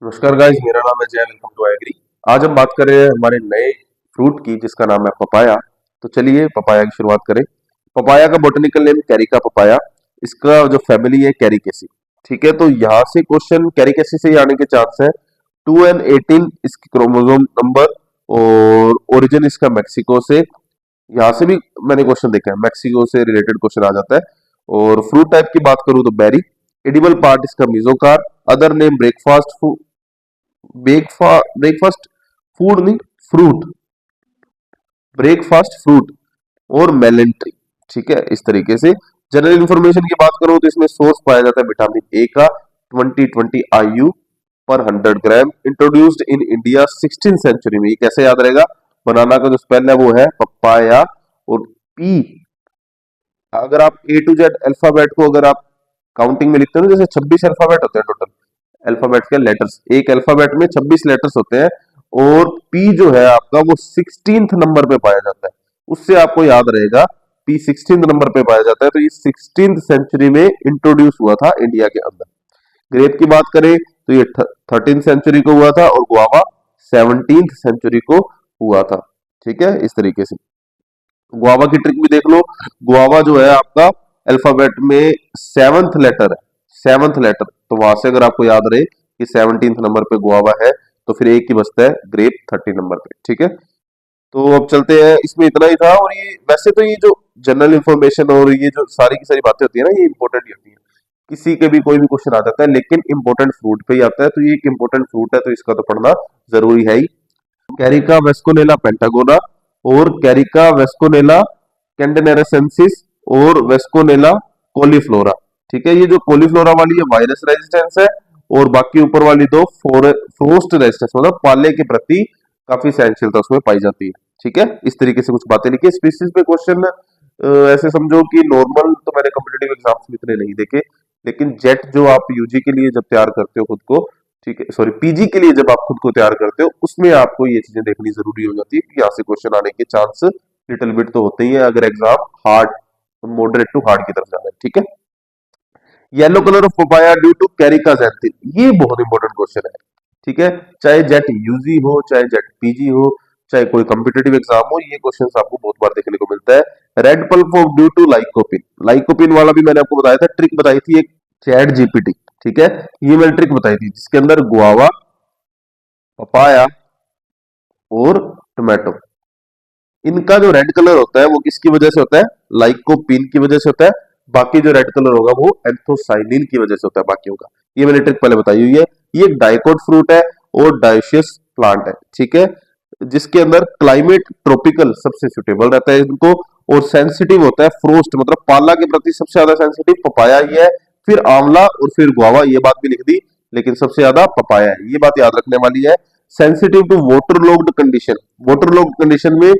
नमस्कार गाइस, मेरा नाम है जय। Welcome to Agri. आज हम बात कर रहे हैं हमारे नए फ्रूट की, जिसका नाम है पपाया। तो चलिए पपाया की शुरुआत करें। पपाया का बोटेनिकल नेम कैरिका पपाया। इसका जो फैमिली है कैरिकेसी। ठीक है, तो यहाँ से क्वेश्चन कैरिकेसी से ही आने के चांस है। 2 and 18 इसकी क्रोमोसोम नंबर, और ओरिजिन इसका मैक्सिको से। यहाँ से भी मैंने क्वेश्चन देखा है, मैक्सिको से रिलेटेड क्वेश्चन आ जाता है। और फ्रूट टाइप की बात करूं तो बेरी। एडिबल पार्ट इसका mesocarp. Other name breakfast, breakfast food नहीं, फ्रूट, ब्रेकफास्ट फ्रूट और मेलन ट्री। ठीक है, इस तरीके से। जनरल इंफॉर्मेशन की बात करो तो इसमें सोर्स पाया जाता है विटामिन ए का। 2020 IU पर 100 ग्राम। Introduced in India 16th century में। ये कैसे याद रहेगा? बनाना का जो स्पेल है वो है पपाया, और पी, अगर आप A to Z अल्फाबेट को अगर आप काउंटिंग में लिखते हो ना, जैसे 26 अल्फाबेट होते हैं टोटल, अल्फाबेट के लेटर्स, एक अल्फाबेट में 26 लेटर्स होते हैं, और पी जो है आपका वो 16th नंबर पे पाया जाता है। उससे आपको याद रहेगा, पी 16th नंबर पे पाया जाता है। तो ये 16th सेंचुरी में इंट्रोड्यूस हुआ था इंडिया के अंदर। ग्रेप की बात करें तो ये 13th सेंचुरी को हुआ था, और गुआवा 17th सेंचुरी को हुआ था। ठीक है, इस तरीके से। गुआवा की ट्रिक भी देख लो। गुआवा जो है आपका अल्फाबेट में 7th लेटर है, 7th लेटर। तो वहां से अगर आपको याद रहे कि 17th नंबर पे गुआवा है, तो फिर एक ही बचता है ग्रेप 30 नंबर पे। ठीक है, तो अब चलते हैं। इसमें इतना ही था। और ये वैसे तो ये जो जनरल इंफॉर्मेशन और ये जो सारी की सारी बातें होती है ना, ये इंपॉर्टेंट ही होती है। किसी के भी कोई भी क्वेश्चन आ जाता है, लेकिन इंपॉर्टेंट फ्रूट पे ही आता है। तो ये एक इंपॉर्टेंट फ्रूट है, तो इसका तो पढ़ना जरूरी है ही। कैरिका वेस्कोनेला पेंटागोना, और कैरिका वेस्कोनेला कैंडेनेरेसेंसिस, और वेस्कोनेला कॉलीफ्लोरा। ठीक है, ये जो कॉलीफ्लोरा वाली है वायरस रेजिस्टेंस है, और बाकी ऊपर वाली दो फ्रोस्ट रेजिस्टेंस, मतलब पाले के प्रति काफी सहनशीलता उसमें पाई जाती है। ठीक है, इस तरीके से कुछ बातें लिखी। स्पीसीज पे क्वेश्चन ऐसे समझो कि नॉर्मल तो मैंने कॉम्पिटेटिव एग्जाम्स में इतने नहीं देखे, लेकिन जेट जो आप यूजी के लिए जब तैयार करते हो खुद को, ठीक है, सॉरी, पीजी के लिए जब आप खुद को तैयार करते हो, उसमें आपको ये चीजें देखनी जरूरी हो जाती है कि यहाँ से क्वेश्चन आने के चांस लिटिल बिट तो होते ही है, अगर exam hard, moderate to hard की तरफ जाना है। ठीक है। Yellow colour of papaya due to caricaxanthin, ये बहुत इंपॉर्टेंट क्वेश्चन है। ठीक है, चाहे जेट यूजी हो, चाहे जेट पीजी हो, चाहे कोई कॉम्पिटेटिव एग्जाम हो, ये क्वेश्चन आपको बहुत बार देखने को मिलता है। Red pulp of due to lycopene, lycopene वाला भी मैंने आपको बताया था, ट्रिक बताई थी एक, चैट जीपीटी। ठीक है, ये मैंने ट्रिक बताई थी जिसके अंदर गुआवा, पपाया और टोमेटो, इनका जो रेड कलर होता है वो किसकी वजह से होता है? लाइकोपिन की वजह से होता है। बाकी जो रेड कलर होगा वो एंथोसाइनिन की वजह से होता है बाकियों का। ये मैंने ट्रिक पहले बताई हुई है। ये एक डाइकोट फ्रूट है और डायोशियस प्लांट है। ठीक है, जिसके अंदर क्लाइमेट ट्रॉपिकल सबसे सुटेबल रहता है इनको, और सेंसिटिव होता है फ्रोस्ट, मतलब पाला के प्रति सबसे ज्यादा सेंसिटिव पपाया ही है, फिर आंवला और फिर गुआवा। ये बात भी लिख दी, लेकिन सबसे ज्यादा पपाया है, ये बात याद रखने वाली है। Sensitive to waterlogged condition, waterlogged condition में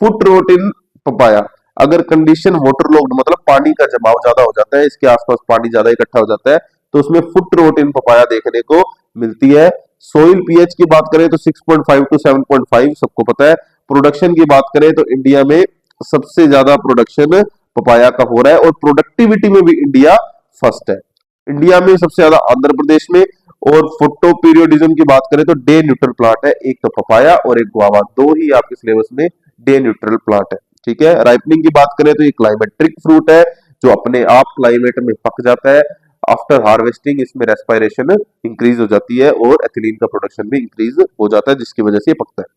फुट रोट इन पपाया। अगर कंडीशन वाटर लॉग्ड मतलब पानी का जमाव ज्यादा हो जाता है, इसके आसपास पानी ज्यादा इकट्ठा हो जाता है, तो उसमें फुट रोट इन पपाया देखने को मिलती है। सोइल पीएच की बात करें तो 6.5 to 7.5 सबको पता है। प्रोडक्शन की बात करें तो इंडिया में सबसे ज्यादा प्रोडक्शन पपाया का हो रहा है, और प्रोडक्टिविटी में भी इंडिया फर्स्ट है। इंडिया में सबसे ज्यादा आंध्र प्रदेश में। और फोटो पीरियोडिज्म की बात करें तो डे न्यूट्रल प्लांट है, एक तो पपाया और एक गुआवा, दो ही आपके सिलेबस में डे न्यूट्रल प्लांट है। ठीक है, राइपनिंग की बात करें तो ये क्लाइमेट्रिक फ्रूट है, जो अपने आप क्लाइमेट में पक जाता है। आफ्टर हार्वेस्टिंग इसमें रेस्पिरेशन इंक्रीज हो जाती है, और एथिलीन का प्रोडक्शन भी इंक्रीज हो जाता है, जिसकी वजह से ये पकता है।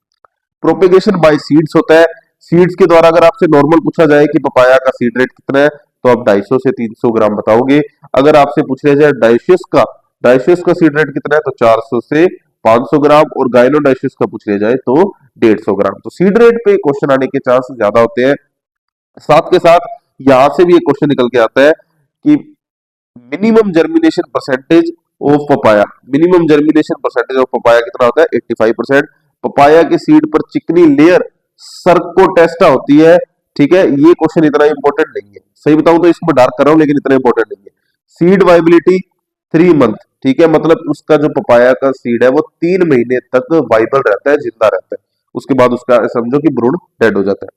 प्रोपेगेशन बाय सीड्स होता है। सीड्स के द्वारा अगर आपसे नॉर्मल पूछा जाए कि पपाया का सीड रेट कितना है, तो आप 250 से 300 ग्राम बताओगे। अगर आपसे पूछ लिया जाए डाइशियस का सीड रेट कितना है, तो 400 से 500 ग्राम, और गाइनोडाइशियस का पूछ लिया जाए तो 150 ग्राम। तो सीड रेट पे क्वेश्चन आने के चांस ज्यादा होते हैं। साथ के साथ यहां से भी एक क्वेश्चन निकल के आता है कि minimum germination percentage of papaya, minimum germination percentage of papaya कितना होता है? 85%। पपाया के सीड पर चिकनी लेयर सर्कोटेस्टा होती है। ठीक है, ये क्वेश्चन इतना इंपॉर्टेंट नहीं है, सही बताऊं तो इसको डार्क कर रहा हूं, लेकिन इतना इंपॉर्टेंट नहीं है। सीड वाइबिलिटी 3 मंथ, ठीक है, मतलब उसका जो पपाया का सीड है वो 3 महीने तक वाइबल रहता है, जिंदा रहता है। उसके बाद उसका समझो कि भ्रूण डेड हो जाता है।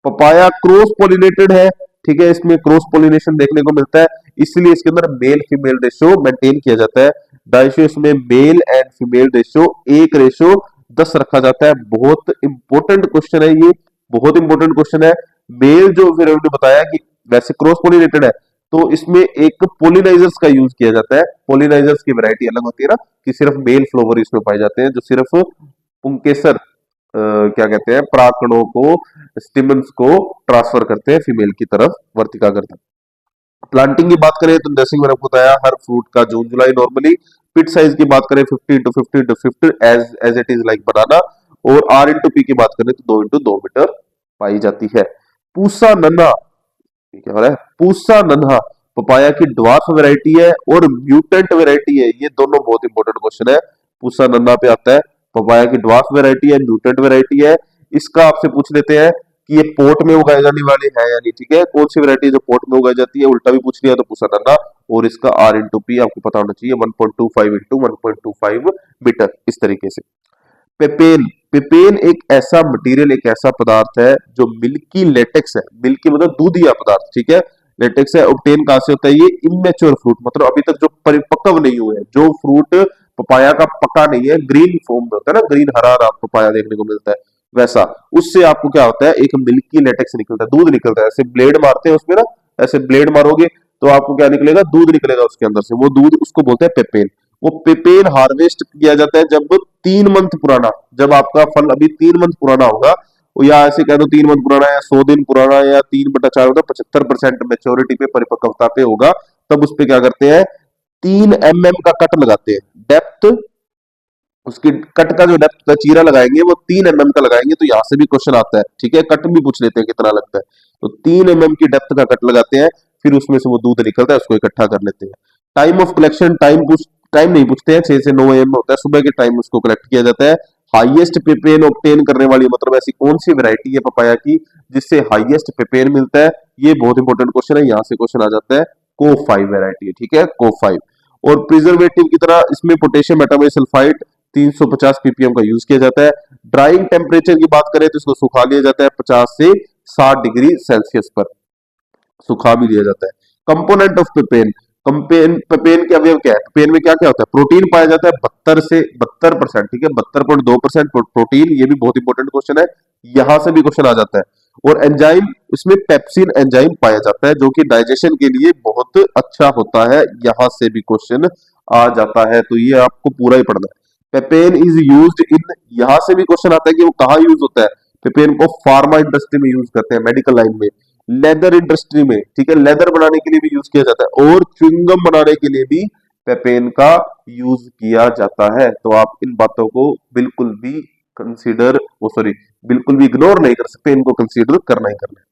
पपाया क्रॉस पोलिनेटेड है। ठीक है, इसमें क्रॉस पोलिनेशन देखने को मिलता है, इसलिए इसके अंदर मेल फीमेल रेशियो मेंटेन किया जाता है। डाइशियस में मेल एंड फीमेल रेशियो 1:10 रखा जाता है। बहुत इंपॉर्टेंट क्वेश्चन है ये, बहुत इंपॉर्टेंट क्वेश्चन है। मेल जो फिर हमने बताया कि वैसे क्रॉस पोलिनेटेड है, तो इसमें एक पोलिनाइजर्स का यूज किया जाता है। पोलिनाइजर्स की वैरायटी अलग होती है ना, कि सिर्फ मेल फ्लावर इसमें पाए जाते हैं, जो सिर्फ पुंकेसर क्या कहते हैं, परागकणों को, स्टिमन्स को ट्रांसफर करते हैं फीमेल की तरफ, वर्तिका करते हैं। प्लांटिंग की बात करें तो जैसे कि मैंने आपको बताया, हर फ्रूट का जून जुलाई नॉर्मली। पिट साइज की बात करें 50 into 50 into 50 as it is like banana. और आर इंटू पी की बात करें तो 2 into 2 मीटर पाई जाती है। पूसा नन्हा, क्या हो रहा है, पूसा नन्हा पपाया की ड्वार्फ वैरायटी है और म्यूटेंट वैरायटी है। ये दोनों बहुत इंपॉर्टेंट क्वेश्चन है। पूसा नन्हा पे आता है, पपाया की ड्वार्फ वैरायटी है, म्यूटेंट वैरायटी है। इसका आपसे पूछ लेते हैं कि ये पोर्ट में उगाए जाने वाले हैं या नहीं, ठीक है, कौन सी वैरायटी जो पोर्ट में उगाई जाती है, उल्टा भी पूछ लिया तो पूसा नन्हा। और इसका आर इंटू पी आपको पता होना चाहिए, 1.25 into 1.25 मीटर, इस तरीके से। पेपेन, पेपेन एक ऐसा मटेरियल, एक ऐसा पदार्थ है जो मिल्की लेटेक्स है। मिल्की मतलब दूधिया पदार्थ, ठीक है, लेटेक्स है। ऑब्टेन कहां से होता है ये? इमेच्योर फ्रूट, मतलब अभी तक जो परिपक्व नहीं हुए हैं, जो फ्रूट पपाया का पका नहीं है, ग्रीन फॉर्म में होता है ना, ग्रीन हरा हरा पपाया देखने को मिलता है, वैसा उससे आपको क्या होता है, एक मिल्की लेटेक्स निकलता है, दूध निकलता है। ऐसे ब्लेड मारते हैं उसमें ना, ऐसे ब्लेड मारोगे तो आपको क्या निकलेगा? दूध निकलेगा उसके अंदर से, वो दूध, उसको बोलते हैं पेपेन। वो पेपेन हार्वेस्ट किया जाता है जब 3 मंथ पुराना, जब आपका फल अभी 3 मंथ पुराना होगा, या ऐसे कह दो 3 मंथ पुराना, या 100 दिन पुराना, या 3/4 होता 75% मेच्योरिटी पे, परिपक्वता पे होगा, तब उस पे क्या करते हैं, 3 mm का कट लगाते हैं। डेप्थ, उसकी कट का जो डेप्थ का चीरा लगाएंगे वो 3 mm का लगाएंगे। तो यहां से भी क्वेश्चन आता है, ठीक है, कट भी पूछ लेते हैं कितना लगता है, तो 3 mm की डेप्थ का कट लगाते हैं, फिर उसमें से वो दूध निकलता है, उसको इकट्ठा कर लेते हैं। टाइम ऑफ कलेक्शन, टाइम नहीं पूछते हैं, 6 से 9 am होता है, सुबह के टाइम उसको कलेक्ट किया जाता है। हाईएस्ट पेपेन ऑब्टेन करने वाली, मतलब ऐसी कौन सी वैरायटी है पपाया की जिससे हाईएस्ट पेपेन मिलता है? ये बहुत इंपॉर्टेंट क्वेश्चन है, यहां से क्वेश्चन आ जाता है। को 5 वैरायटी है, ठीक है, को 5। और प्रिजर्वेटिव की तरह इसमें पोटेशियम मेटामाइड 350 ppm का यूज किया जाता है। ड्राइंग टेम्परेचर की बात करें तो इसको सुखा लिया जाता है 50 से 60 डिग्री सेल्सियस पर, सुखा भी लिया जाता है। कंपोनेंट ऑफ पेपेन, कंपेन पेपेन के अवयव क्या है? पेपेन में क्या क्या होता है? प्रोटीन पाया जाता है 72%, ठीक है, 72.2% प्रोटीन। ये भी बहुत इंपॉर्टेंट क्वेश्चन है, यहां से भी क्वेश्चन आ जाता है। और एंजाइम, इसमें पेप्सिन एंजाइम पाया जाता है, जो कि डाइजेशन के लिए बहुत अच्छा होता है, यहां से भी क्वेश्चन आ जाता है, तो ये आपको पूरा ही पढ़ना है। पेपेन इज यूज्ड इन, यहां से भी क्वेश्चन आता है कि वो कहाँ यूज होता है। पेपेन को फार्मा इंडस्ट्री में यूज करते हैं, मेडिकल लाइन में, लेदर इंडस्ट्री में, ठीक है, लेदर बनाने के लिए भी यूज किया जाता है, और च्युइंगम बनाने के लिए भी पेपेन का यूज किया जाता है। तो आप इन बातों को बिल्कुल भी कंसीडर, वो सॉरी, बिल्कुल भी इग्नोर नहीं कर सकते, इनको कंसीडर करना ही करना है।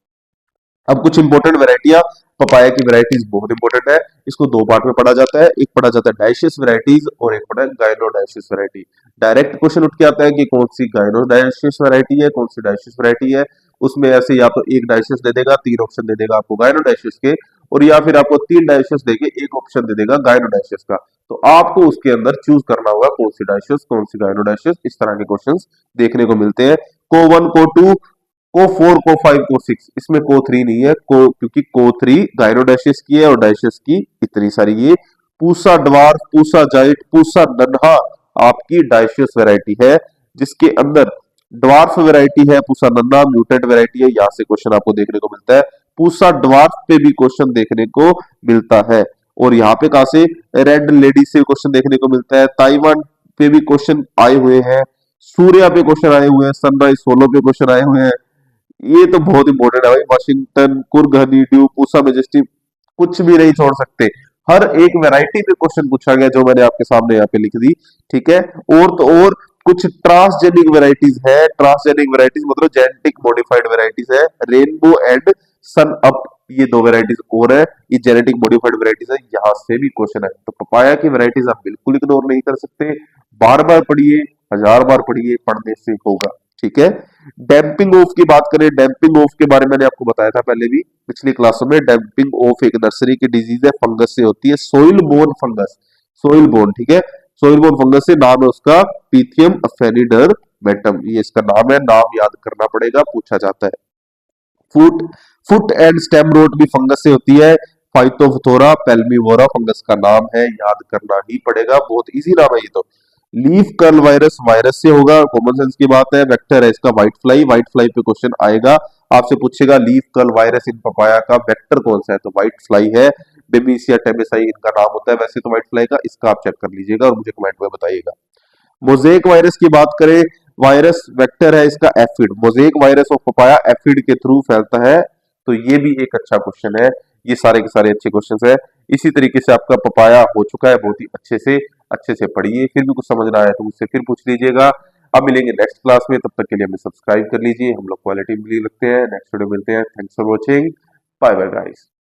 अब कुछ इंपॉर्टेंट वैरायटियां, पपाया की वैरायटीज बहुत इंपॉर्टेंट है, इसको 2 पार्ट में पढ़ा जाता है। एक पढ़ा जाता है डाइशियस वैरायटीज, और एक पढ़ा है गायनोडाइशियस वैरायटी। डायरेक्ट क्वेश्चन उठ के आता है कि कौन सी गायनोडाइशियस वैरायटी है, कौन सी डाइशियस वैरायटी है। उसमें ऐसे या तो एक डाइशियस दे देगा, 3 ऑप्शन दे देगा आपको गायनोडाइशियस के, और या फिर आपको 3 डाइशियस देके एक ऑप्शन दे देगा गायनोडाइशियस का। तो आपको उसके अंदर चूज करना होगा कौन सी डाइशियस, कौन सी गायनोडाइशियस। इस तरह के क्वेश्चंस देखने को मिलते हैं। को 1, को 2, को 4, को 5, को 6, इसमें को 3 नहीं है, क्योंकि को 3 गायनोडाइशियस की है, और डाइशियस की इतनी सारी। ये पूसा ड्वार्फ, पूसा जाइट, पूसा नन्हा आपकी डाइशियस वैरायटी है, जिसके अंदर ड्वार्फ वैरायटी है, पूसा नन्हा म्यूटेंट वैरायटी है। यहां से क्वेश्चन आपको देखने को मिलता है। पूसा ड्वार्फ पे भी क्वेश्चन देखने को मिलता है, और यहाँ पे कहा से रेड लेडी से क्वेश्चन देखने को मिलता है। ताइवान पे भी क्वेश्चन आए हुए हैं, सूर्या पे क्वेश्चन आए हुए हैं, सनराइज सोलो पे क्वेश्चन आए हुए हैं। ये तो बहुत इंपॉर्टेंट है भाई, Washington, Coorg Honey due, Pusa majesty, कुछ भी नहीं छोड़ सकते। हर एक वैरायटी पे क्वेश्चन पूछा गया, जो मैंने आपके सामने यहाँ पे लिख दी, ठीक है। और तो और कुछ ट्रांसजेनिक वैरायटीज है, ट्रांसजेनिक वैरायटीज मतलब जेनेटिक मॉडिफाइड वैरायटीज है, रेनबो एंड सन अप, ये 2 वैरायटीज और है, ये जेनेटिक मॉडिफाइड वैरायटीज है, यहाँ से भी क्वेश्चन है। तो पपाया की वैरायटीज आप बिल्कुल इग्नोर नहीं कर सकते, बार बार पढ़िए, 1000 बार पढ़िए, पढ़ने से होगा, ठीक है। डैम्पिंग ऑफ की बात करें, डैम्पिंग ऑफ के बारे में मैंने आपको बताया था पहले भी पिछली क्लासों में। डैम्पिंग ऑफ एक नर्सरी की डिजीज है, फंगस से होती है, soil borne fungus, soil borne, ठीक है, सोइल बोर्न फंगस से। नाम है उसका पीथियम अफेनिडरमेटम, ये इसका नाम है, नाम याद करना पड़ेगा, पूछा जाता है। Foot foot and stem rot भी फंगस से होती है। फाइटोफथोरा पेल्मीवोरा फंगस का नाम है, याद करना ही पड़ेगा, बहुत इजी नाम है ये तो। लीफ कर्ल वायरस वायरस से होगा, कॉमन सेंस की बात है। वेक्टर है इसका व्हाइट फ्लाई पे क्वेश्चन आएगा, आपसे पूछेगा leaf curl virus in papaya का वेक्टर कौन सा है, तो व्हाइट फ्लाई है। बेबीसिया टेबेसाई इनका नाम होता है वैसे तो व्हाइट फ्लाई का, इसका आप चेक कर लीजिएगा और मुझे कमेंट में बताइएगा। मोजेक वायरस की बात करें, वायरस वेक्टर है इसका aphid, mosaic virus of papaya aphid के थ्रू फैलता है, तो ये भी एक अच्छा क्वेश्चन है। ये सारे के सारे अच्छे क्वेश्चन है। इसी तरीके से आपका पपाया हो चुका है बहुत ही अच्छे से पढ़िए, फिर भी कुछ समझ ना आए तो मुझसे फिर पूछ लीजिएगा। अब मिलेंगे नेक्स्ट क्लास में, तब तक के लिए हमें सब्सक्राइब कर लीजिए, हम लोग क्वालिटी में लगते हैं। नेक्स्ट वीडियो मिलते हैं, thanks for watching, bye bye guys.